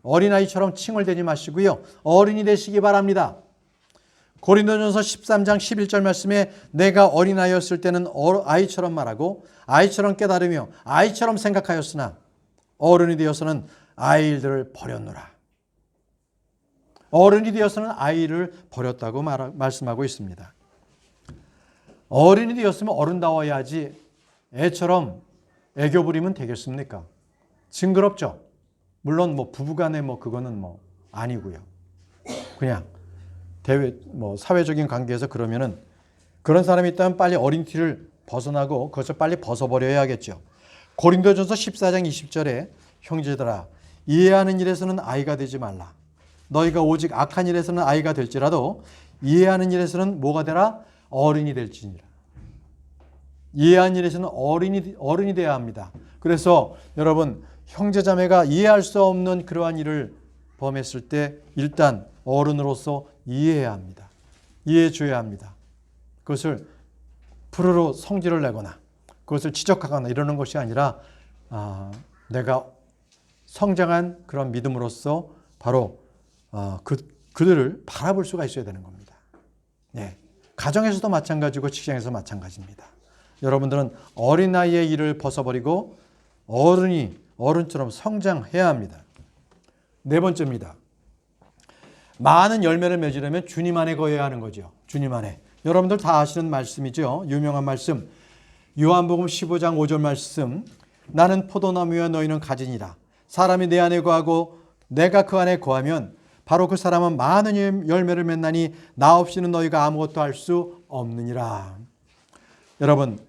어린아이처럼 칭얼대지 마시고요. 어른이 되시기 바랍니다. 고린도전서 13장 11절 말씀에 내가 어린아이였을 때는 아이처럼 말하고 아이처럼 깨달으며 아이처럼 생각하였으나 어른이 되어서는 아이들을 버렸노라. 어른이 되어서는 아이를 버렸다고 말씀하고 있습니다. 어른이 되었으면 어른다워야지 애처럼 애교 부리면 되겠습니까? 징그럽죠? 물론 부부간에 그거는 아니고요. 그냥 사회적인 관계에서 그러면은 그런 사람이 있다면 빨리 어린 티를 벗어나고 그것을 빨리 벗어버려야겠죠. 고린도전서 14장 20절에 형제들아, 이해하는 일에서는 아이가 되지 말라. 너희가 오직 악한 일에서는 아이가 될지라도 이해하는 일에서는 뭐가 되라? 어른이 될지니라. 이해하는 일에서는 어른이 되어야 합니다. 그래서 여러분, 형제자매가 이해할 수 없는 그러한 일을 범했을 때 일단 어른으로서 이해해야 합니다. 이해해 줘야 합니다. 그것을 푸르르 성질을 내거나 그것을 지적하거나 이러는 것이 아니라 내가 성장한 그런 믿음으로써 바로 그들을 바라볼 수가 있어야 되는 겁니다. 예. 가정에서도 마찬가지고 직장에서 마찬가지입니다. 여러분들은 어린 나이의 일을 벗어버리고 어른처럼 성장해야 합니다. 네 번째입니다. 많은 열매를 맺으려면 주님 안에 거해야 하는 거죠. 주님 안에. 여러분들 다 아시는 말씀이죠. 유명한 말씀. 요한복음 15장 5절 말씀. 나는 포도나무여 너희는 가지니라. 사람이 내 안에 거하고 내가 그 안에 거하면 바로 그 사람은 많은 열매를 맺나니 나 없이는 너희가 아무것도 할 수 없느니라. 여러분,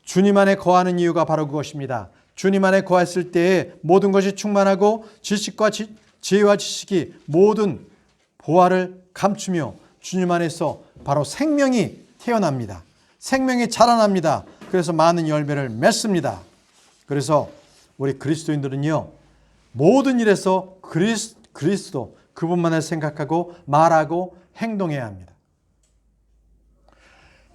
주님 안에 거하는 이유가 바로 그것입니다. 주님 안에 거했을 때에 모든 것이 충만하고 지혜와 지식이 모든 보화를 감추며 주님 안에서 바로 생명이 태어납니다. 생명이 자라납니다. 그래서 많은 열매를 맺습니다. 그래서 우리 그리스도인들은요, 모든 일에서 그리스도 그분만을 생각하고 말하고 행동해야 합니다.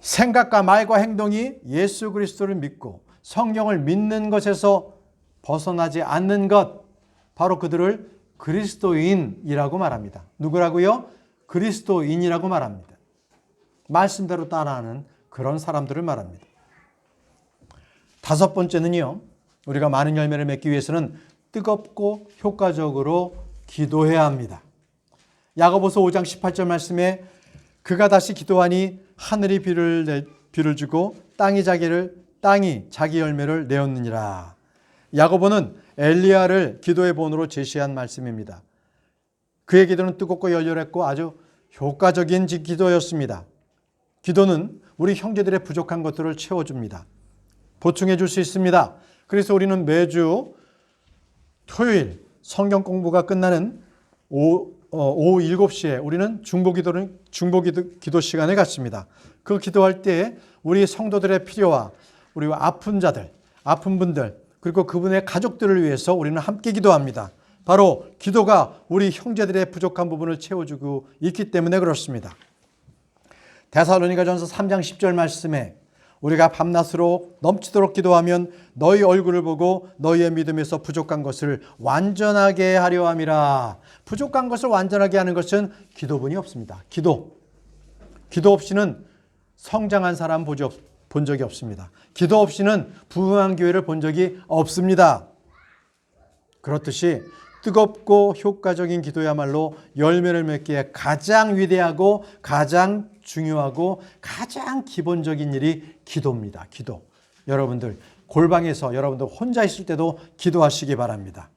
생각과 말과 행동이 예수 그리스도를 믿고 성경을 믿는 것에서 벗어나지 않는 것, 바로 그들을 그리스도인이라고 말합니다. 누구라고요? 그리스도인이라고 말합니다. 말씀대로 따라하는 그런 사람들을 말합니다. 다섯 번째는요, 우리가 많은 열매를 맺기 위해서는 뜨겁고 효과적으로 기도해야 합니다. 야고보서 5장 18절 말씀에 그가 다시 기도하니 하늘이 비를 주고 땅이 자기 열매를 내었느니라. 야고보는 엘리야를 기도의 본으로 제시한 말씀입니다. 그의 기도는 뜨겁고 열렬했고 아주 효과적인 기도였습니다. 기도는 우리 형제들의 부족한 것들을 채워줍니다. 보충해 줄 수 있습니다. 그래서 우리는 매주 토요일 성경 공부가 끝나는 오후 7시에 우리는 중보기도 시간을 갖습니다. 그 기도할 때 우리 성도들의 필요와 우리 아픈 자들, 아픈 분들, 그리고 그분의 가족들을 위해서 우리는 함께 기도합니다. 바로 기도가 우리 형제들의 부족한 부분을 채워주고 있기 때문에 그렇습니다. 데살로니가전서 3장 10절 말씀에 우리가 밤낮으로 넘치도록 기도하면 너희 얼굴을 보고 너희의 믿음에서 부족한 것을 완전하게 하려 함이라. 부족한 것을 완전하게 하는 것은 기도분이 없습니다. 기도 없이는 성장한 사람 본 적이 없습니다. 기도 없이는 부흥한 교회를 본 적이 없습니다. 그렇듯이 뜨겁고 효과적인 기도야말로 열매를 맺기에 가장 위대하고 가장 중요하고 가장 기본적인 일이 기도입니다. 기도. 여러분들 골방에서 여러분들 혼자 있을 때도 기도하시기 바랍니다.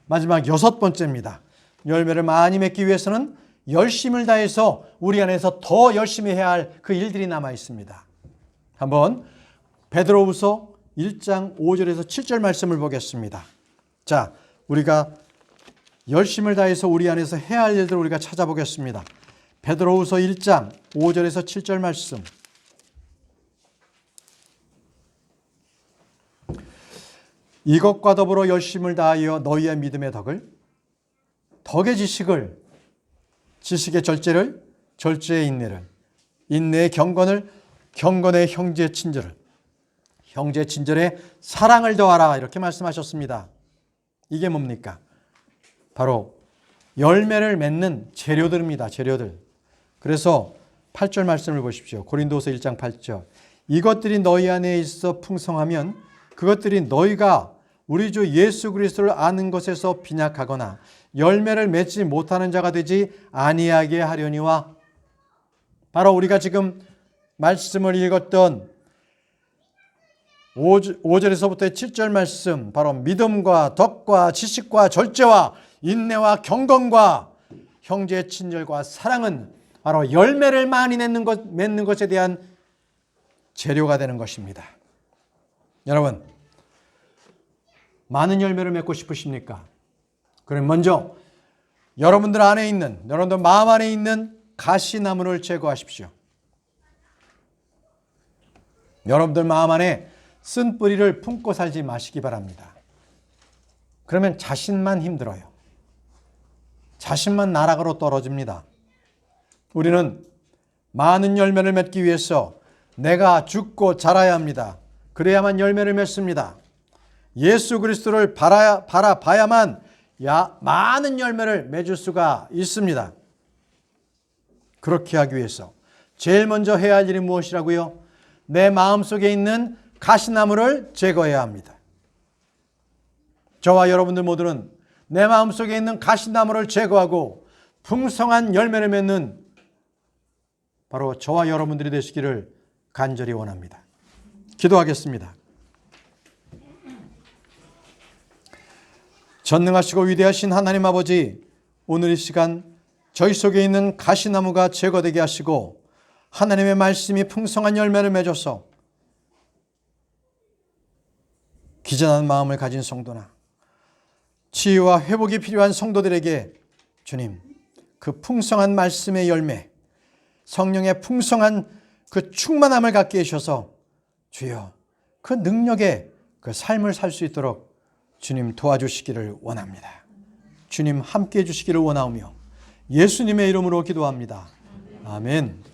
마지막 여섯 번째입니다. 열매를 많이 맺기 위해서는 열심을 다해서 우리 안에서 더 열심히 해야 할 그 일들이 남아 있습니다. 한번 베드로후서 1장 5절에서 7절 말씀을 보겠습니다. 자, 우리가 열심을 다해서 우리 안에서 해야 할 일들을 우리가 찾아보겠습니다. 베드로후서 1장 5절에서 7절 말씀. 이것과 더불어 열심을 다하여 너희의 믿음의 덕의 지식을, 지식의 절제를, 절제의 인내를, 인내의 경건의 형제의 친절을, 형제의 친절에 사랑을 더하라. 이렇게 말씀하셨습니다. 이게 뭡니까? 바로 열매를 맺는 재료들입니다. 재료들. 그래서 8절 말씀을 보십시오. 고린도서 1장 8절. 이것들이 너희 안에 있어 풍성하면 그것들이 너희가 우리 주 예수 그리스도를 아는 것에서 빈약하거나 열매를 맺지 못하는 자가 되지 아니하게 하려니와. 바로 우리가 지금 말씀을 읽었던 5절에서부터 7절 말씀, 바로 믿음과 덕과 지식과 절제와 인내와 경건과 형제의 친절과 사랑은 바로 열매를 많이 맺는 것에 대한 재료가 되는 것입니다. 여러분, 많은 열매를 맺고 싶으십니까? 그럼 먼저 여러분들 마음 안에 있는 가시나무를 제거하십시오. 여러분들 마음 안에 쓴 뿌리를 품고 살지 마시기 바랍니다. 그러면 자신만 힘들어요. 자신만 나락으로 떨어집니다. 우리는 많은 열매를 맺기 위해서 내가 죽고 자라야 합니다. 그래야만 열매를 맺습니다. 예수 그리스도를 바라봐야만 많은 열매를 맺을 수가 있습니다. 그렇게 하기 위해서 제일 먼저 해야 할 일이 무엇이라고요? 내 마음속에 있는 가시나무를 제거해야 합니다. 저와 여러분들 모두는 내 마음속에 있는 가시나무를 제거하고 풍성한 열매를 맺는 바로 저와 여러분들이 되시기를 간절히 원합니다. 기도하겠습니다. 전능하시고 위대하신 하나님 아버지, 오늘 이 시간 저희 속에 있는 가시나무가 제거되게 하시고 하나님의 말씀이 풍성한 열매를 맺어서 기전한 마음을 가진 성도나 치유와 회복이 필요한 성도들에게 주님, 그 풍성한 말씀의 열매, 성령의 풍성한 그 충만함을 갖게 해주셔서 주여 그 능력의 그 삶을 살 수 있도록 주님 도와주시기를 원합니다. 주님 함께해 주시기를 원하오며 예수님의 이름으로 기도합니다. 아멘.